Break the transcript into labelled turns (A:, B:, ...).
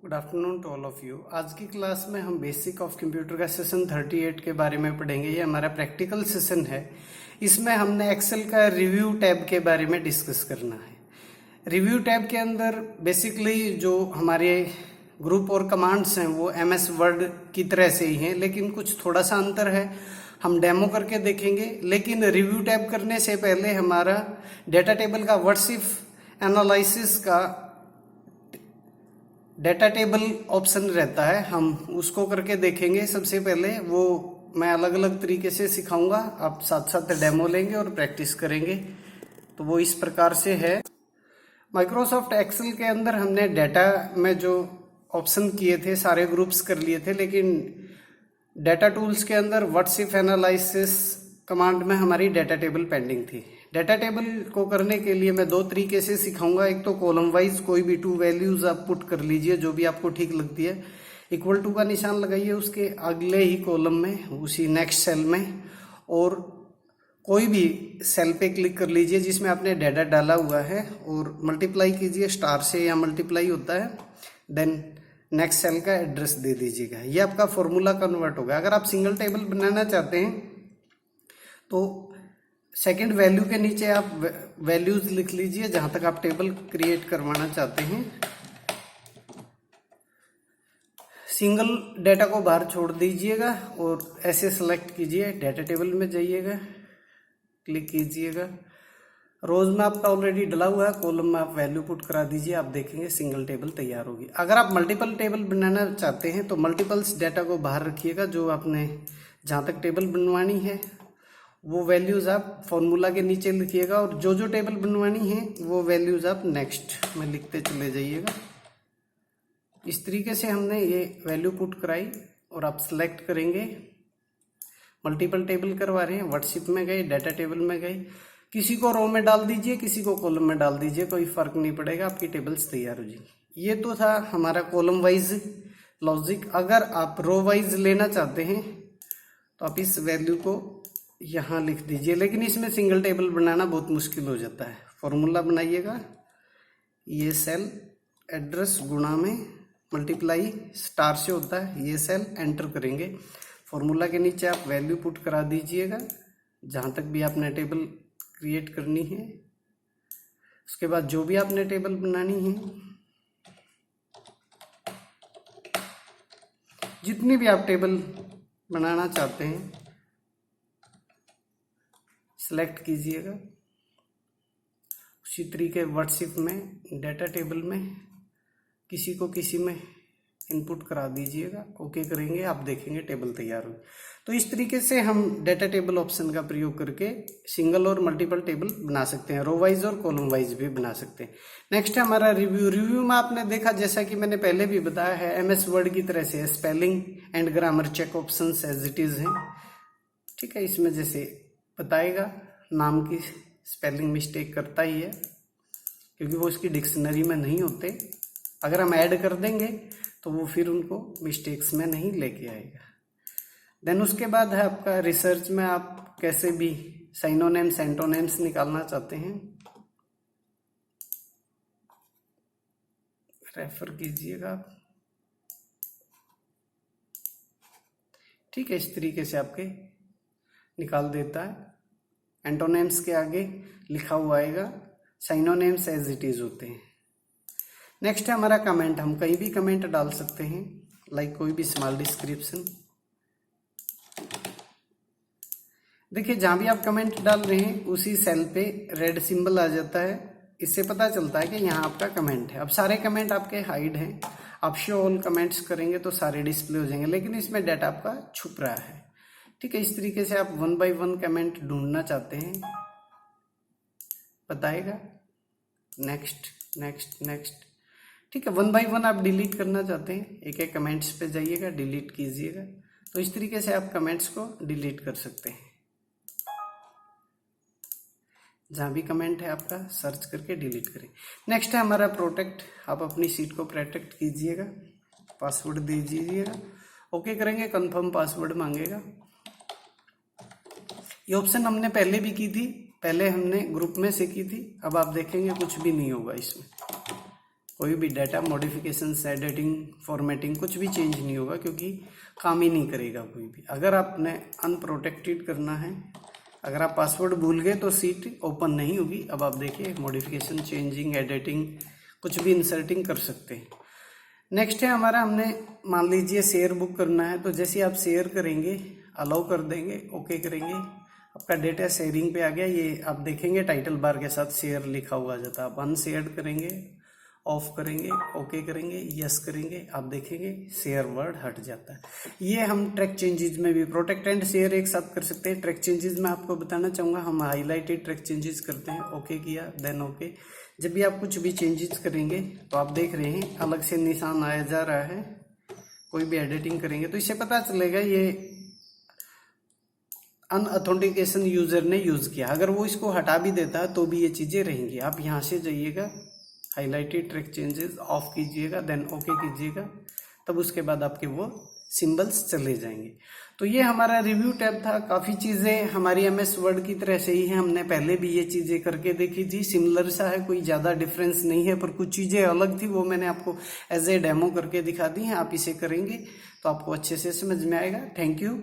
A: Good afternoon to all of you. आज की class में हम बेसिक ऑफ कंप्यूटर का सेशन 38 के बारे में पढ़ेंगे। ये हमारा प्रैक्टिकल सेशन है। इसमें हमने एक्सेल का रिव्यू टैब के बारे में डिस्कस करना है। रिव्यू टैब के अंदर बेसिकली जो हमारे ग्रुप और कमांड्स हैं वो MS वर्ड की तरह से ही हैं, लेकिन कुछ थोड़ा सा अंतर है। हम डेमो करके देखेंगे। लेकिन रिव्यू टैब करने से पहले हमारा डेटा टेबल का वर्डशिफ एनालिसिस का डेटा टेबल ऑप्शन रहता है, हम उसको करके देखेंगे। सबसे पहले वो मैं अलग अलग तरीके से सिखाऊंगा, आप साथ साथ डेमो लेंगे और प्रैक्टिस करेंगे। तो वो इस प्रकार से है। माइक्रोसॉफ्ट एक्सेल के अंदर हमने डेटा में जो ऑप्शन किए थे सारे ग्रुप्स कर लिए थे, लेकिन डेटा टूल्स के अंदर वर्डशिफ एनालिसिस कमांड में हमारी डेटा टेबल पेंडिंग थी। डेटा टेबल को करने के लिए मैं दो तरीके से सिखाऊंगा। एक तो कॉलम वाइज कोई भी 2 वैल्यूज आप पुट कर लीजिए, जो भी आपको ठीक लगती है। इक्वल टू का निशान लगाइए उसके अगले ही कॉलम में, उसी नेक्स्ट सेल में, और कोई भी सेल पे क्लिक कर लीजिए जिसमें आपने डेटा डाला हुआ है और मल्टीप्लाई कीजिए स्टार से, या मल्टीप्लाई होता है। देन नेक्स्ट सेल का एड्रेस दे दीजिएगा। ये आपका फॉर्मूला कन्वर्ट होगा। अगर आप सिंगल टेबल बनाना चाहते हैं तो सेकंड वैल्यू के नीचे आप वैल्यूज लिख लीजिए जहां तक आप टेबल क्रिएट करवाना चाहते हैं। सिंगल डेटा को बाहर छोड़ दीजिएगा और ऐसे सेलेक्ट कीजिए, डेटा टेबल में जाइएगा, क्लिक कीजिएगा। रोज में आपका ऑलरेडी डला हुआ है, कॉलम में आप वैल्यू पुट करा दीजिए, आप देखेंगे सिंगल टेबल तैयार होगी। अगर आप मल्टीपल टेबल बनाना चाहते हैं तो मल्टीपल्स डेटा को बाहर रखिएगा। जो आपने जहां तक टेबल बनवानी है वो वैल्यूज आप फॉर्मूला के नीचे लिखिएगा, और जो जो टेबल बनवानी है वो वैल्यूज आप नेक्स्ट में लिखते चले जाइएगा। इस तरीके से हमने ये वैल्यू पुट कराई और आप सिलेक्ट करेंगे। मल्टीपल टेबल करवा रहे हैं, वर्डशिप में गए, डेटा टेबल में गए। किसी को रो में डाल दीजिए, किसी को कॉलम में डाल दीजिए, कोई फर्क नहीं पड़ेगा, आपकी टेबल्स तैयार हो जाएगी। ये तो था हमारा कॉलम वाइज लॉजिक। अगर आप रो वाइज लेना चाहते हैं तो आप इस वैल्यू को यहाँ लिख दीजिए, लेकिन इसमें सिंगल टेबल बनाना बहुत मुश्किल हो जाता है। फॉर्मूला बनाइएगा, ये सेल एड्रेस गुणा में मल्टीप्लाई स्टार से होता है, ये सेल एंटर करेंगे। फॉर्मूला के नीचे आप वैल्यू पुट करा दीजिएगा जहाँ तक भी आपने टेबल क्रिएट करनी है। उसके बाद जो भी आपने टेबल बनानी है, जितनी भी आप टेबल बनाना चाहते हैं सेलेक्ट कीजिएगा। उसी तरीके वर्डशिप में, डेटा टेबल में किसी को किसी में इनपुट करा दीजिएगा, ओके करेंगे, आप देखेंगे टेबल तैयार हो। तो इस तरीके से हम डेटा टेबल ऑप्शन का प्रयोग करके सिंगल और मल्टीपल टेबल बना सकते हैं, रो वाइज और कॉलम वाइज भी बना सकते हैं। नेक्स्ट है हमारा रिव्यू। रिव्यू में आपने देखा, जैसा कि मैंने पहले भी बताया है, MS वर्ड की तरह से spelling and grammar check option as it is हैं। ठीक है, इसमें जैसे बताएगा नाम की स्पेलिंग मिस्टेक करता ही है, क्योंकि वो इसकी डिक्शनरी में नहीं होते। अगर हम ऐड कर देंगे तो वो फिर उनको मिस्टेक्स में नहीं लेके आएगा। देन उसके बाद है आपका रिसर्च में, आप कैसे भी साइनोनेम्स एंटोनेम्स निकालना चाहते हैं, रेफर कीजिएगा। ठीक है, इस तरीके से आपके निकाल देता है। एंटोनेम्स के आगे लिखा हुआ आएगा, साइनोनेम्स एज इट इज होते हैं। नेक्स्ट है हमारा कमेंट। हम कहीं भी कमेंट डाल सकते हैं, लाइक कोई भी स्मॉल डिस्क्रिप्शन। देखिए, जहां भी आप कमेंट डाल रहे हैं उसी सेल पे रेड सिंबल आ जाता है। इससे पता चलता है कि यहाँ आपका कमेंट है। अब सारे कमेंट आपके हाइड हैं, आप शो ऑल कमेंट्स करेंगे तो सारे डिस्प्ले हो जाएंगे, लेकिन इसमें डाटा आपका छुप रहा है। ठीक है, इस तरीके से आप 1 बाय 1 कमेंट ढूंढना चाहते हैं, बताएगा नेक्स्ट नेक्स्ट नेक्स्ट। ठीक है, 1 बाय 1 आप डिलीट करना चाहते हैं, एक एक कमेंट्स पे जाइएगा, डिलीट कीजिएगा। तो इस तरीके से आप कमेंट्स को डिलीट कर सकते हैं। जहां भी कमेंट है आपका सर्च करके डिलीट करें। नेक्स्ट है हमारा प्रोटेक्ट। आप अपनी सीट को प्रोटेक्ट कीजिएगा, पासवर्ड दीजिएगा, ओके करेंगे, कंफर्म पासवर्ड मांगेगा। ये ऑप्शन हमने पहले भी की थी, पहले हमने ग्रुप में से की थी। अब आप देखेंगे कुछ भी नहीं होगा इसमें। कोई भी डाटा मॉडिफिकेशन, एडिटिंग, फॉर्मेटिंग कुछ भी चेंज नहीं होगा, क्योंकि काम ही नहीं करेगा कोई भी। अगर आपने अनप्रोटेक्टेड करना है, अगर आप पासवर्ड भूल गए तो सीट ओपन नहीं होगी। अब आप देखिए मॉडिफिकेशन, चेंजिंग, एडिटिंग कुछ भी इंसर्टिंग कर सकते हैं। नेक्स्ट है हमारा, हमने मान लीजिए शेयर बुक करना है, तो जैसे आप शेयर करेंगे, अलाउ कर देंगे, ओके करेंगे, आपका डेटा शेयरिंग पे आ गया। ये आप देखेंगे टाइटल बार के साथ शेयर लिखा हुआ जाता है। आप अनशेयर्ड करेंगे, ऑफ करेंगे, ओके करेंगे, यस करेंगे, आप देखेंगे शेयर वर्ड हट जाता है। ये हम ट्रैक चेंजेस में भी प्रोटेक्ट एंड शेयर एक साथ कर सकते हैं। ट्रैक चेंजेस में आपको बताना चाहूँगा, हम हाईलाइटेड ट्रैक चेंजेस करते हैं, ओके किया, देन ओके। जब भी आप कुछ भी चेंजेस करेंगे तो आप देख रहे हैं अलग से निशान आया जा रहा है। कोई भी एडिटिंग करेंगे तो इससे पता चलेगा ये अनऑथेंटिकेशन यूजर ने यूज किया। अगर वो इसको हटा भी देता है तो भी ये चीजें रहेंगी। आप यहाँ से जाइएगा, हाईलाइटेड ट्रैक चेंजेस ऑफ कीजिएगा, देन ओके कीजिएगा, तब उसके बाद आपके वो सिंबल्स चले जाएंगे। तो ये हमारा रिव्यू टैब था। काफ़ी चीज़ें हमारी MS वर्ड की तरह से ही हैं, हमने पहले भी ये चीज़ें करके देखी थी, सिमिलर सा है, कोई ज़्यादा डिफरेंस नहीं है, पर कुछ चीज़ें अलग थी, वो मैंने आपको एज ए डेमो करके दिखा दी हैं। आप इसे करेंगे तो आपको अच्छे से समझ में आएगा। Thank you.